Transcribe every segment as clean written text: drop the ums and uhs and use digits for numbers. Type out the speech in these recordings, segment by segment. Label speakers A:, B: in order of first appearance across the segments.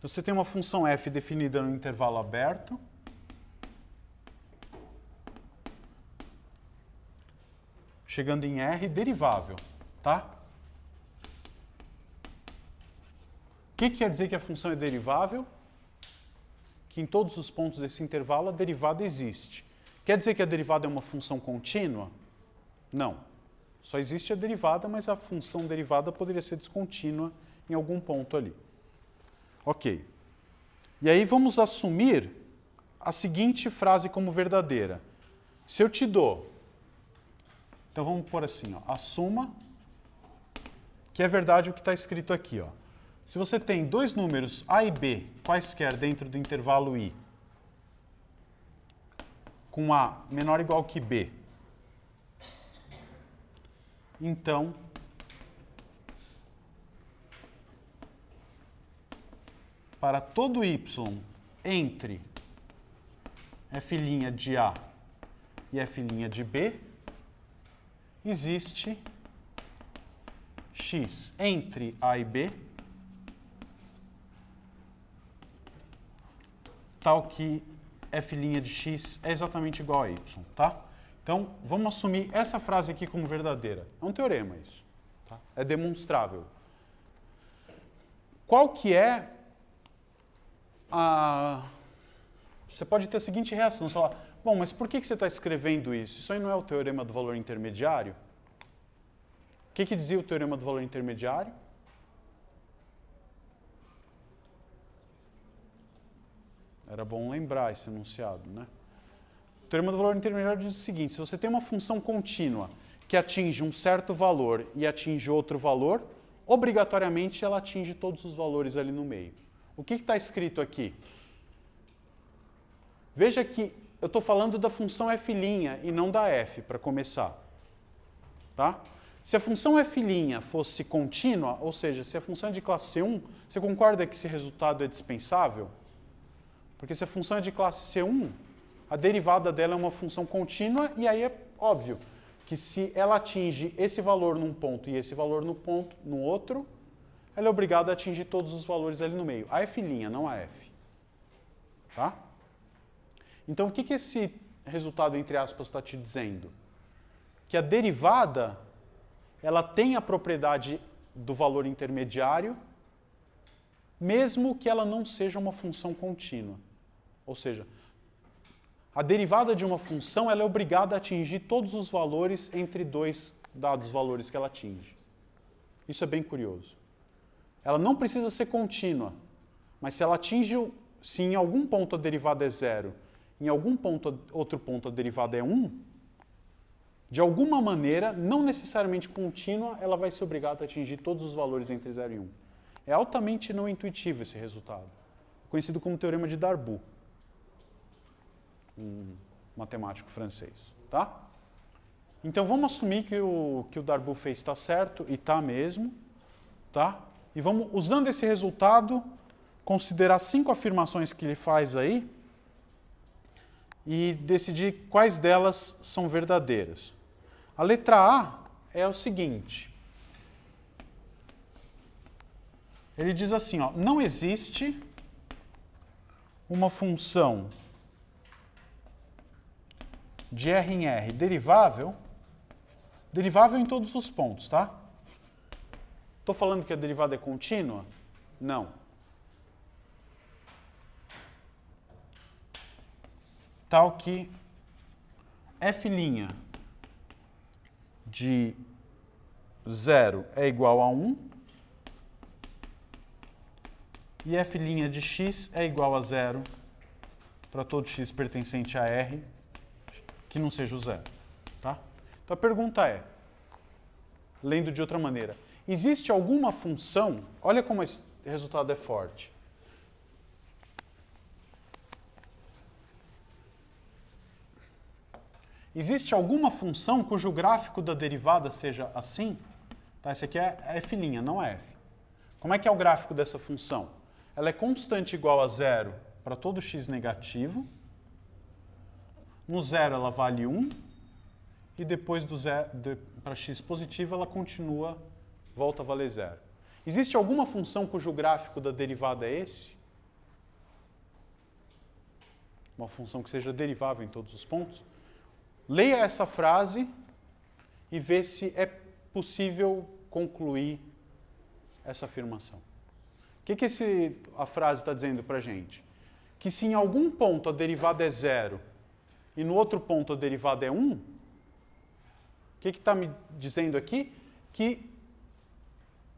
A: Você tem uma função f definida no intervalo aberto. Chegando em R, derivável, tá? O que quer dizer que a função é derivável? Que em todos os pontos desse intervalo a derivada existe. Quer dizer que a derivada é uma função contínua? Não. Só existe a derivada, mas a função derivada poderia ser descontínua em algum ponto ali. Ok. E aí vamos assumir a seguinte frase como verdadeira. Se eu te dou... Então vamos pôr assim, ó, assuma que é verdade o que está escrito aqui, ó. Se você tem dois números A e B, quaisquer dentro do intervalo I, com A menor ou igual que B, então para todo Y entre f' de A e f' de B, existe x entre A e B, tal que f' de x é exatamente igual a y, tá? Então, vamos assumir essa frase aqui como verdadeira. É um teorema isso, tá? É demonstrável. Qual que é a... Você pode ter a seguinte reação, você fala, bom, mas por que você está escrevendo isso? Isso aí não é o teorema do valor intermediário? O que dizia o teorema do valor intermediário? Era bom lembrar esse enunciado, né? O teorema do valor intermediário diz o seguinte, se você tem uma função contínua que atinge um certo valor e atinge outro valor, obrigatoriamente ela atinge todos os valores ali no meio. O que está escrito aqui? Veja que eu estou falando da função f' e não da f, para começar. Tá? Se a função f' fosse contínua, ou seja, se a função é de classe C1, você concorda que esse resultado é dispensável? Porque se a função é de classe C1, a derivada dela é uma função contínua, e aí é óbvio que se ela atinge esse valor num ponto e esse valor no outro, ela é obrigada a atingir todos os valores ali no meio. A f', não a f. Tá? Então, o que esse resultado, entre aspas, está te dizendo? Que a derivada, ela tem a propriedade do valor intermediário, mesmo que ela não seja uma função contínua. Ou seja, a derivada de uma função, ela é obrigada a atingir todos os valores entre dois dados valores que ela atinge. Isso é bem curioso. Ela não precisa ser contínua, mas se ela atinge, se em algum ponto a derivada é 0, em algum outro ponto a derivada é 1, de alguma maneira, não necessariamente contínua, ela vai ser obrigada a atingir todos os valores entre 0 e 1. É altamente não intuitivo esse resultado, conhecido como teorema de Darboux, um matemático francês. Tá? Então vamos assumir que o Darboux fez está certo, e está mesmo. Tá? E vamos, usando esse resultado, considerar 5 afirmações que ele faz aí e decidir quais delas são verdadeiras. A letra A é o seguinte. Ele diz assim, ó, não existe uma função de R em R derivável em todos os pontos, tá? Estou falando que a derivada é contínua? Não. Tal que f' de 0 é igual a 1 e f' de x é igual a 0 para todo x pertencente a R que não seja o zero. Tá? Então a pergunta é, lendo de outra maneira, existe alguma função, olha como esse resultado é forte. Existe alguma função cujo gráfico da derivada seja assim? Tá, esse aqui é f', não é f. Como é que é o gráfico dessa função? Ela é constante igual a 0 para todo x negativo. No 0 ela vale 1. e depois para x positiva ela continua, volta a valer zero. Existe alguma função cujo gráfico da derivada é esse? Uma função que seja derivável em todos os pontos? Leia essa frase e vê se é possível concluir essa afirmação. O que a frase está dizendo para a gente? Que se em algum ponto a derivada é zero e no outro ponto a derivada é 1, o que está me dizendo aqui? Que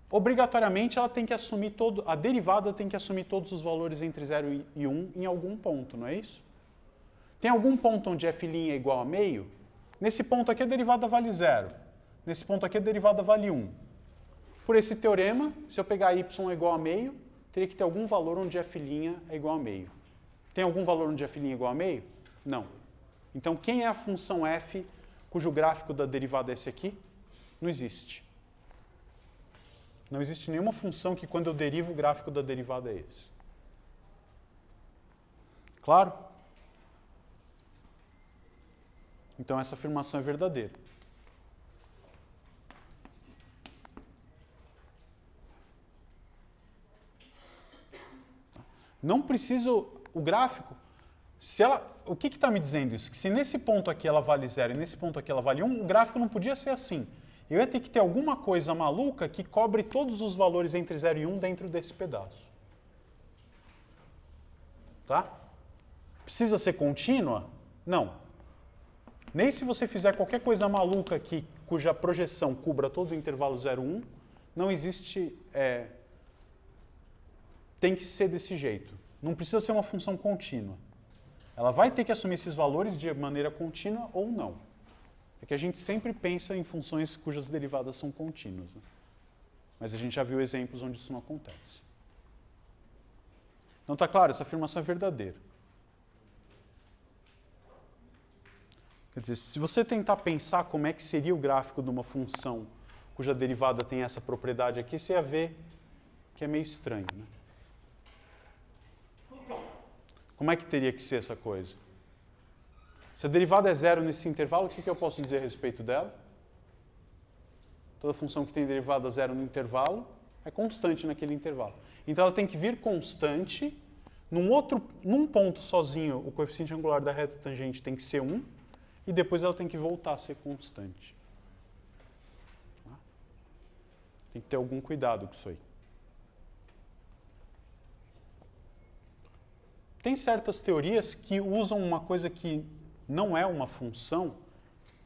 A: obrigatoriamente ela tem que assumir a derivada tem que assumir todos os valores entre 0 e 1 em algum ponto, não é isso? Tem algum ponto onde f' é igual a meio? Nesse ponto aqui a derivada vale 0. Nesse ponto aqui a derivada vale 1. Por esse teorema, se eu pegar y é igual a meio, teria que ter algum valor onde f' é igual a meio. Tem algum valor onde f' é igual a meio? Não. Então, quem é a função f cujo gráfico da derivada é esse aqui? Não existe. Não existe nenhuma função que, quando eu derivo, o gráfico da derivada é esse. Claro? Então, essa afirmação é verdadeira. Não preciso... O gráfico... o que está me dizendo isso? Que se nesse ponto aqui ela vale 0 e nesse ponto aqui ela vale 1, o gráfico não podia ser assim. Eu ia ter que ter alguma coisa maluca que cobre todos os valores entre 0 e 1 dentro desse pedaço. Tá? Precisa ser contínua? Não. Nem se você fizer qualquer coisa maluca aqui, cuja projeção cubra todo o intervalo 0, 1, não existe... tem que ser desse jeito. Não precisa ser uma função contínua. Ela vai ter que assumir esses valores de maneira contínua ou não. É que a gente sempre pensa em funções cujas derivadas são contínuas. Né? Mas a gente já viu exemplos onde isso não acontece. Então está claro, essa afirmação é verdadeira. Quer dizer, se você tentar pensar como é que seria o gráfico de uma função cuja derivada tem essa propriedade aqui, você ia ver que é meio estranho. Né? Como é que teria que ser essa coisa? Se a derivada é zero nesse intervalo, o que eu posso dizer a respeito dela? Toda função que tem derivada zero no intervalo é constante naquele intervalo. Então ela tem que vir constante. Num ponto sozinho, o coeficiente angular da reta tangente tem que ser 1. E depois ela tem que voltar a ser constante. Tem que ter algum cuidado com isso aí. Tem certas teorias que usam uma coisa que não é uma função,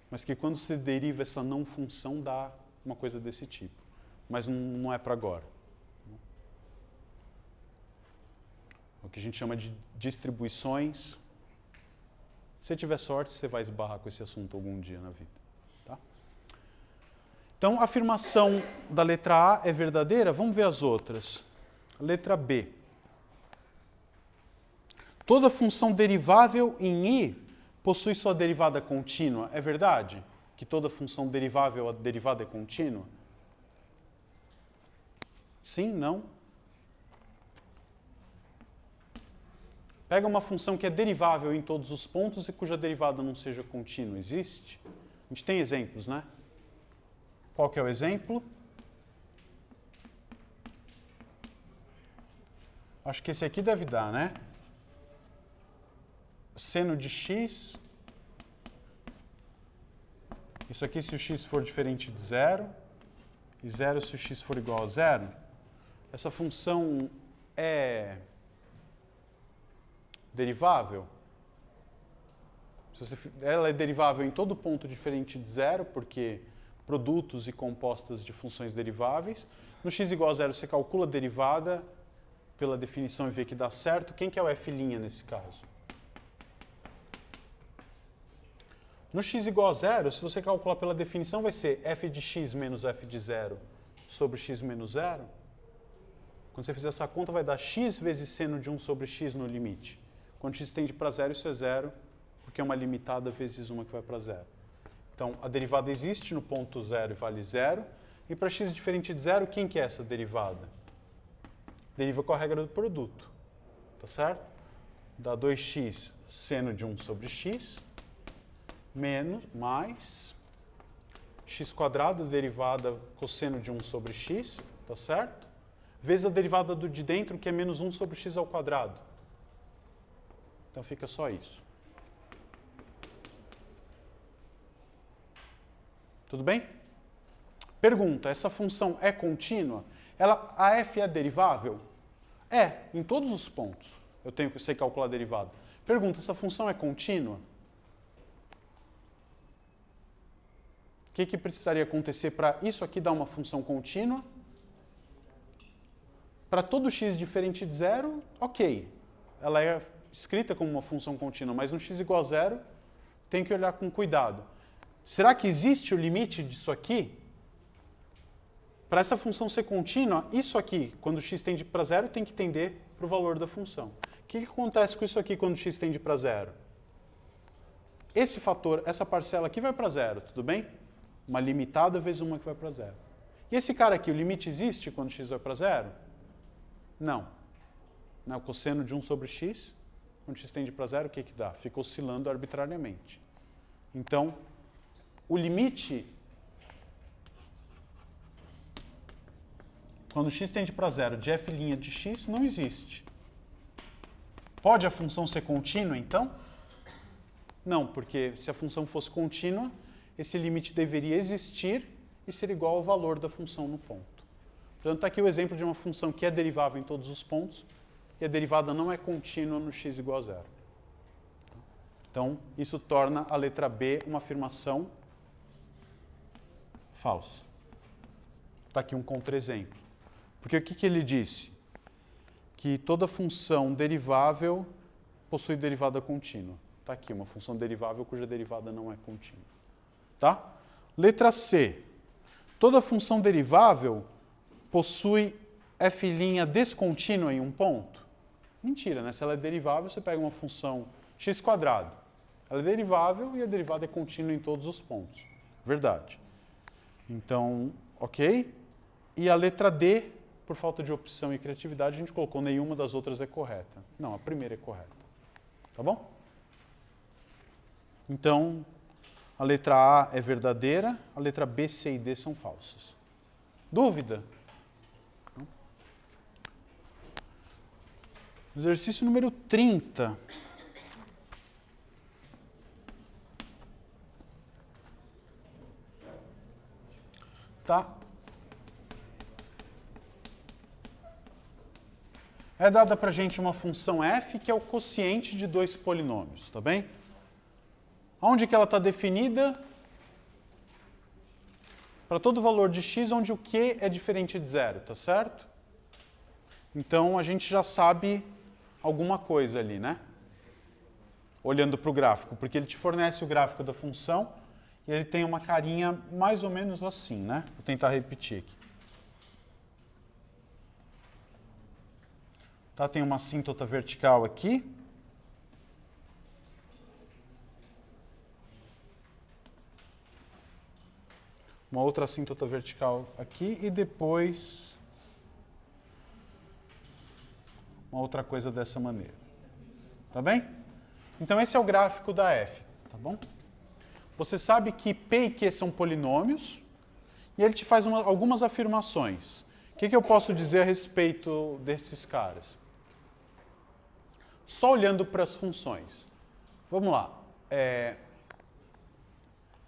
A: mas que quando se deriva essa não função dá uma coisa desse tipo. Mas não é para agora. O que a gente chama de distribuições. Se você tiver sorte, você vai esbarrar com esse assunto algum dia na vida. Tá? Então, a afirmação da letra A é verdadeira. Vamos ver as outras. A letra B. Toda função derivável em I possui sua derivada contínua. É verdade? Que toda função derivável, a derivada é contínua? Sim? Não? Pega uma função que é derivável em todos os pontos e cuja derivada não seja contínua. Existe? A gente tem exemplos, né? Qual que é o exemplo? Acho que esse aqui deve dar, né? Seno de x. Isso aqui se o x for diferente de zero. E zero se o x for igual a zero. Essa função é derivável? Ela é derivável em todo ponto diferente de zero, porque produtos e compostas de funções deriváveis. No x igual a zero, você calcula a derivada pela definição e vê que dá certo. Quem que é o f' nesse caso? No x igual a zero, se você calcular pela definição, vai ser f de x menos f de zero sobre x menos zero. Quando você fizer essa conta, vai dar x vezes seno de 1 sobre x no limite. Quando x tende para zero, isso é zero, porque é uma limitada vezes uma que vai para zero. Então, a derivada existe no ponto zero e vale zero. E para x diferente de zero, quem que é essa derivada? Deriva com a regra do produto. Tá certo? Dá 2x seno de 1 sobre x, menos, mais x², derivada cosseno de 1 sobre x, tá certo? Vezes a derivada do de dentro, que é menos 1 sobre x². Então fica só isso. Tudo bem? Pergunta, essa função é contínua? A f é derivável? É, em todos os pontos. Eu sei calcular a derivada. Pergunta, essa função é contínua? O que precisaria acontecer para isso aqui dar uma função contínua? Para todo x diferente de zero, ok. Ela é escrita como uma função contínua, mas no x igual a zero, tem que olhar com cuidado. Será que existe o limite disso aqui? Para essa função ser contínua, isso aqui, quando x tende para zero, tem que tender para o valor da função. O que acontece com isso aqui quando x tende para zero? Esse fator, essa parcela aqui vai para zero, tudo bem? Uma limitada vezes uma que vai para zero. E esse cara aqui, o limite existe quando x vai para zero? Não. O cosseno de 1 sobre x, quando x tende para zero, o que dá? Fica oscilando arbitrariamente. Então, o limite, quando x tende para zero, de f' de x, não existe. Pode a função ser contínua, então? Não, porque se a função fosse contínua, esse limite deveria existir e ser igual ao valor da função no ponto. Portanto, está aqui o exemplo de uma função que é derivável em todos os pontos e a derivada não é contínua no x igual a zero. Então, isso torna a letra B uma afirmação falsa. Está aqui um contra-exemplo. Porque o que ele disse? Que toda função derivável possui derivada contínua. Está aqui, uma função derivável cuja derivada não é contínua. Tá? Letra C. Toda função derivável possui f' descontínua em um ponto? Mentira, né? Se ela é derivável, você pega uma função x². Ela é derivável e a derivada é contínua em todos os pontos. Verdade. Então, ok. E a letra D, por falta de opção e criatividade, a gente colocou nenhuma das outras é correta. Não, a primeira é correta. Tá bom? Então, a letra A é verdadeira, a letra B, C e D são falsas. Dúvida? Exercício número 30. Tá? É dada para a gente uma função f que é o quociente de dois polinômios, tá bem? Onde que ela está definida? Para todo valor de x, onde o q é diferente de zero, tá certo? Então, a gente já sabe alguma coisa ali, né? Olhando para o gráfico, porque ele te fornece o gráfico da função e ele tem uma carinha mais ou menos assim, né? Vou tentar repetir aqui. Tá, tem uma assíntota vertical aqui. Uma outra assíntota vertical aqui e depois uma outra coisa dessa maneira. Tá bem? Então esse é o gráfico da f, tá bom? Você sabe que p e q são polinômios e ele te faz algumas afirmações. O que eu posso dizer a respeito desses caras? Só olhando para as funções. Vamos lá.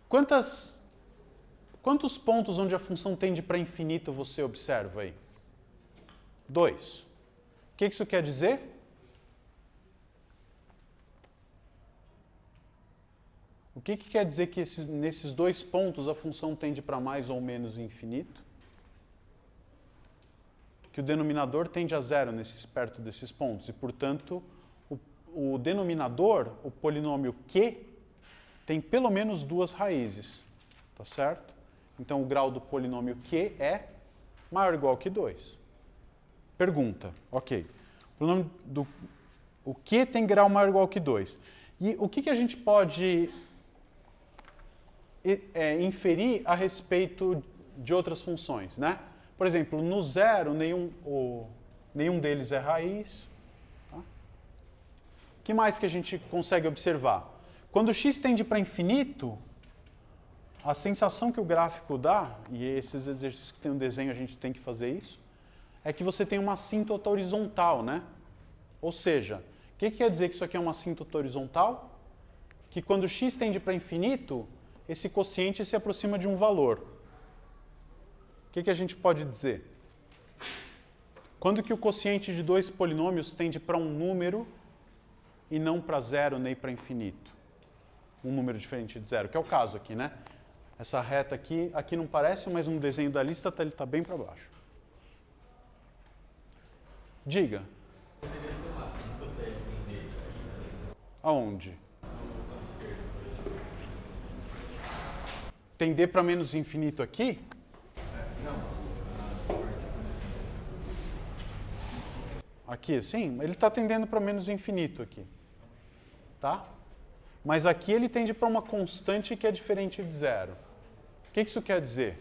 A: Quantos pontos onde a função tende para infinito você observa aí? 2. O que isso quer dizer? O que quer dizer que nesses 2 pontos a função tende para mais ou menos infinito? Que o denominador tende a zero perto desses pontos e, portanto, o denominador, o polinômio q, tem pelo menos 2 raízes, tá certo? Então, o grau do polinômio q é maior ou igual que 2. Pergunta, ok. O q tem grau maior ou igual que 2. E o que a gente pode inferir a respeito de outras funções, né? Por exemplo, no zero, nenhum deles é raiz. Tá? O que mais que a gente consegue observar? Quando x tende para infinito, a sensação que o gráfico dá, e esses exercícios que tem um desenho a gente tem que fazer isso, é que você tem uma assíntota horizontal, né? Ou seja, o que quer dizer que isso aqui é uma assíntota horizontal? Que quando x tende para infinito, esse quociente se aproxima de um valor. O que a gente pode dizer? Quando que o quociente de dois polinômios tende para um número e não para zero nem para infinito? Um número diferente de zero, que é o caso aqui, né? Essa reta aqui não parece, mas no desenho da lista ele está bem para baixo. Diga. Aonde? Tender para menos infinito aqui? Aqui, sim? Ele está tendendo para menos infinito aqui. Tá? Mas aqui ele tende para uma constante que é diferente de zero. O que isso quer dizer?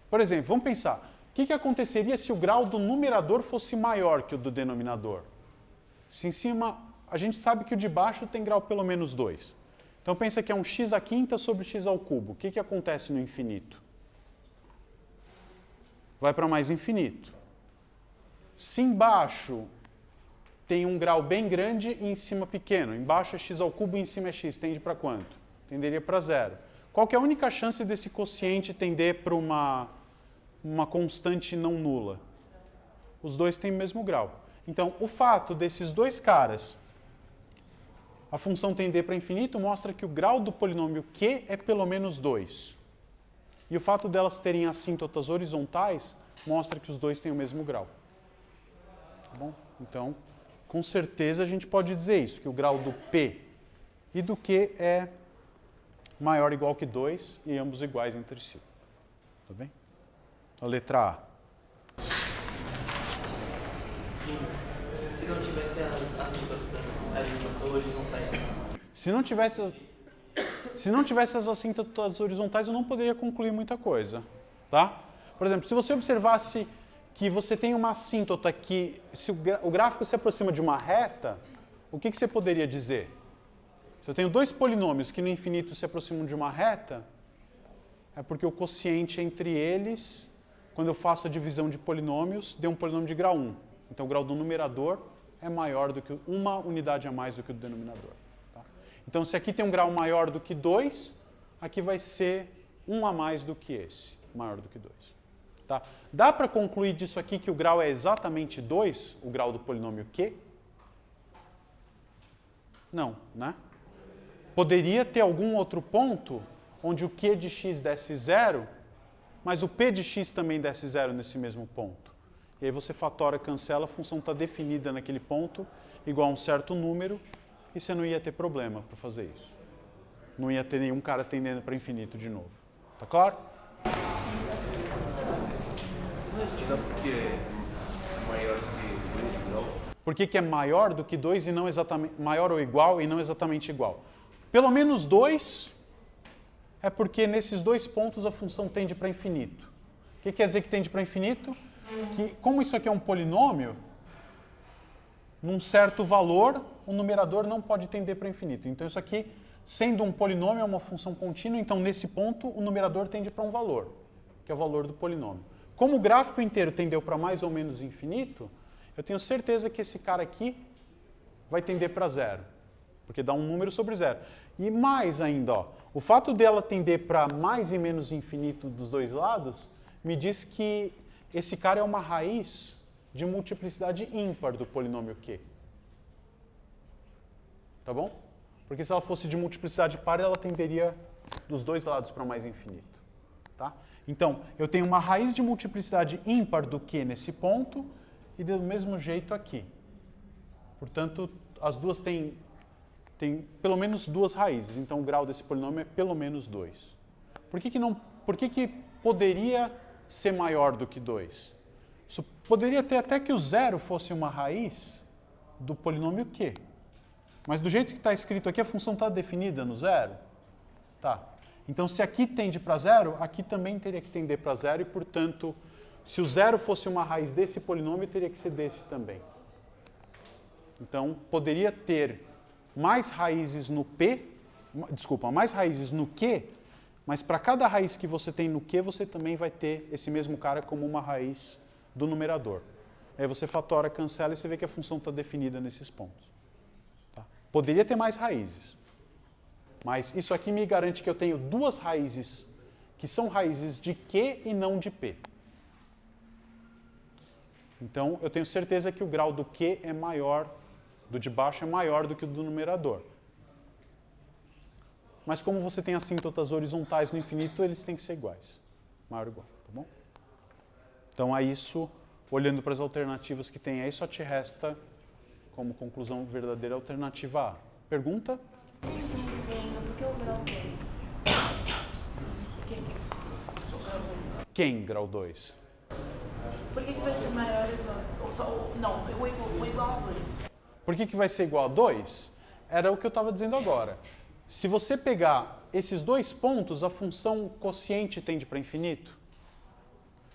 A: Por exemplo, vamos pensar. O que aconteceria se o grau do numerador fosse maior que o do denominador? Se em cima, a gente sabe que o de baixo tem grau pelo menos 2. Então pensa que é um x à quinta sobre x ao cubo. O que acontece no infinito? Vai para mais infinito. Se embaixo tem um grau bem grande e em cima pequeno, embaixo é x ao cubo e em cima é x, tende para quanto? Tenderia para zero. Qual que é a única chance desse quociente tender para uma constante não nula? Os dois têm o mesmo grau. Então, o fato desses dois caras, a função tender para infinito, mostra que o grau do polinômio Q é pelo menos 2. E o fato delas terem assíntotas horizontais mostra que os dois têm o mesmo grau. Tá bom? Então, com certeza a gente pode dizer isso, que o grau do P e do Q é maior ou igual que 2 e ambos iguais entre si. Tá bem? A letra A.
B: Se não tivesse as assíntotas horizontais.
A: Se não tivesse as assíntotas horizontais, eu não poderia concluir muita coisa. Tá? Por exemplo, se você observasse que você tem uma assíntota que, se o gráfico se aproxima de uma reta, o que você poderia dizer? Se eu tenho dois polinômios que no infinito se aproximam de uma reta, é porque o quociente entre eles, quando eu faço a divisão de polinômios, deu um polinômio de grau 1. Então o grau do numerador é maior do que uma unidade a mais do que o do denominador. Tá? Então se aqui tem um grau maior do que 2, aqui vai ser 1 a mais do que esse, maior do que 2. Tá? Dá para concluir disso aqui que o grau é exatamente 2, o grau do polinômio Q? Não, né? Poderia ter algum outro ponto onde o Q de x desse 0, mas o P de x também desse 0 nesse mesmo ponto. E aí você fatora, cancela, a função está definida naquele ponto, igual a um certo número, e você não ia ter problema para fazer isso. Não ia ter nenhum cara tendendo para infinito de novo. Tá claro?
C: Por que é maior do que 2 grau?
A: Por que é maior do que 2 e não exatamente maior ou igual e não exatamente igual? Pelo menos 2 é porque nesses dois pontos a função tende para infinito. O que quer dizer que tende para infinito? Que como isso aqui é um polinômio, num certo valor, o numerador não pode tender para infinito. Então isso aqui, sendo um polinômio, é uma função contínua, então nesse ponto o numerador tende para um valor, que é o valor do polinômio. Como o gráfico inteiro tendeu para mais ou menos infinito, eu tenho certeza que esse cara aqui vai tender para zero, porque dá um número sobre zero. E mais ainda, ó, o fato dela tender para mais e menos infinito dos dois lados, me diz que esse cara é uma raiz de multiplicidade ímpar do polinômio Q. Tá bom? Porque se ela fosse de multiplicidade par, ela tenderia dos dois lados para mais infinito. Tá? Então, eu tenho uma raiz de multiplicidade ímpar do Q nesse ponto e do mesmo jeito aqui. Portanto, as duas têm pelo menos duas raízes. Então, o grau desse polinômio é pelo menos 2. Por que poderia ser maior do que 2? Poderia ter até que o zero fosse uma raiz do polinômio Q. Mas do jeito que está escrito aqui, a função está definida no zero? Tá. Então, se aqui tende para zero, aqui também teria que tender para zero e, portanto, se o zero fosse uma raiz desse polinômio, teria que ser desse também. Então, poderia ter mais raízes no P, mais raízes no Q Mas para cada raiz que você tem no Q, você também vai ter esse mesmo cara como uma raiz do numerador. Aí você fatora, cancela e você vê que a função está definida nesses pontos. Tá? Poderia ter mais raízes. Mas isso aqui me garante que eu tenho duas raízes que são raízes de Q e não de P. Então, eu tenho certeza que o grau do Q é maior, do de baixo é maior do que o do numerador. Mas como você tem assíntotas horizontais no infinito, eles têm que ser iguais. Maior ou igual, tá bom? Então, é isso. Olhando para as alternativas que tem aí, só te resta, como conclusão verdadeira, a alternativa A. Pergunta?
D: Por que o grau 2?
A: Quem, grau 2?
D: Por que vai ser maior ou igual? Não, o igual a 2.
A: Por que vai ser igual a 2? Era o que eu estava dizendo agora. Se você pegar esses dois pontos, a função quociente tende para infinito.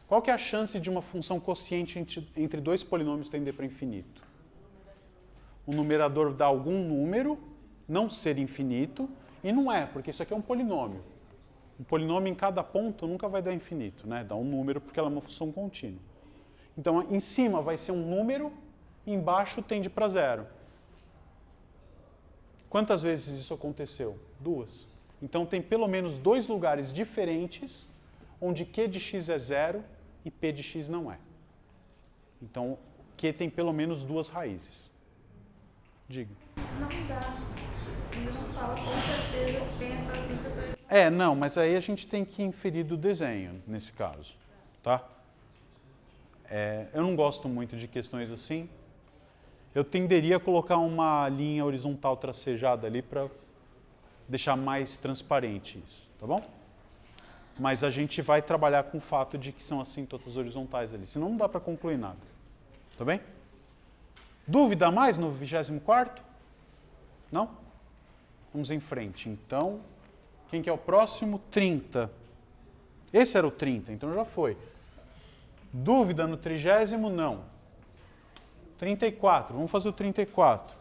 A: Qual que é a chance de uma função quociente entre dois polinômios tender para infinito? O numerador dá algum número, não ser infinito, e não é, porque isso aqui é um polinômio. Um polinômio em cada ponto nunca vai dar infinito, né? Dá um número porque ela é uma função contínua. Então, em cima vai ser um número, embaixo tende para zero. Quantas vezes isso aconteceu? 2. Então, tem pelo menos 2 lugares diferentes onde Q de x é 0 e P de x não é. Então, Q tem pelo menos 2 raízes. Diga.
E: Não dá. Ele não fala com certeza que tem essa assíntota.
A: Não, mas aí a gente tem que inferir do desenho, nesse caso, tá? Eu não gosto muito de questões assim. Eu tenderia a colocar uma linha horizontal tracejada ali para deixar mais transparente isso, tá bom? Mas a gente vai trabalhar com o fato de que são assíntotas horizontais ali, senão não dá para concluir nada, tá bem? Dúvida a mais no 24º? Não? Vamos em frente. Então, quem que é o próximo? 30. Esse era o 30, então já foi. Dúvida no 30º? Não. 34, vamos fazer o 34.